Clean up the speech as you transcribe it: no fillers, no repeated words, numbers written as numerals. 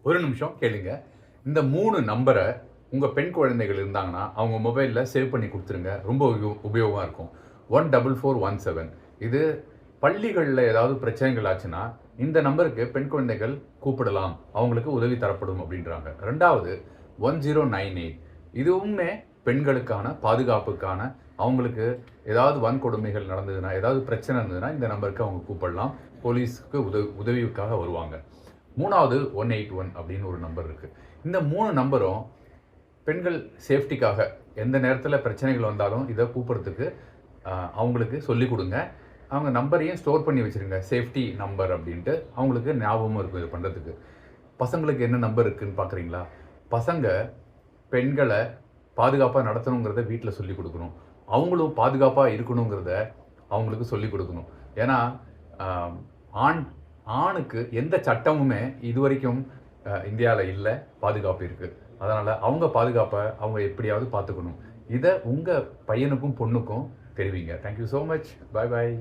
ஒரு நிமிஷம் கேளுங்க. இந்த 3 நம்பரை உங்கள் பெண் குழந்தைகள் இருந்தாங்கன்னா அவங்க மொபைலில் சேவ் பண்ணி கொடுத்துருங்க. ரொம்ப உபயோகமாக இருக்கும். 14417 இது பள்ளிகளில் ஏதாவது பிரச்சனைகள் ஆச்சுன்னா இந்த நம்பருக்கு பெண் குழந்தைகள் கூப்பிடலாம், அவங்களுக்கு உதவி தரப்படும் அப்படின்றாங்க. ரெண்டாவது 1098 இதுவுமே பெண்களுக்கான பாதுகாப்புக்கான, அவங்களுக்கு ஏதாவது வன்கொடுமைகள் நடந்ததுன்னா, ஏதாவது பிரச்சனை இருந்ததுன்னா இந்த நம்பருக்கு அவங்க கூப்பிடலாம். போலீஸ்க்கு உதவிக்காக வருவாங்க. மூணாவது 181 அப்படின்னு ஒரு நம்பர் இருக்குது. இந்த 3 நம்பரும் பெண்கள் சேஃப்டிக்காக எந்த நேரத்தில் பிரச்சனைகள் வந்தாலும் இதை கூப்பிட்றதுக்கு அவங்களுக்கு சொல்லிக் கொடுங்க. அவங்க நம்பரையும் ஸ்டோர் பண்ணி வச்சுருங்க, சேஃப்டி நம்பர் அப்படின்ட்டு. அவங்களுக்கு ஞாபகமும் இருக்கும் இது பண்ணுறதுக்கு. பசங்களுக்கு என்ன நம்பர் இருக்குதுன்னு பார்க்குறீங்களா? பசங்க பெண்களை பாதுகாப்பாக நடத்தணுங்கிறத வீட்டில் சொல்லிக் கொடுக்கணும். அவங்களும் பாதுகாப்பாக இருக்கணுங்கிறத அவங்களுக்கு சொல்லிக் கொடுக்கணும். ஏன்னா ஆணுக்கு எந்த சட்டமுமே இதுவரைக்கும் இந்தியாவில் இல்லை, பாதுகாப்பு இருக்குது. அதனால் அவங்க பாதுகாப்பை அவங்க எப்படியாவது பார்த்துக்கணும். இதை உங்கள் பையனுக்கும் பொண்ணுக்கும் தெரிவிங்க. Thank you so much. பாய் பாய்.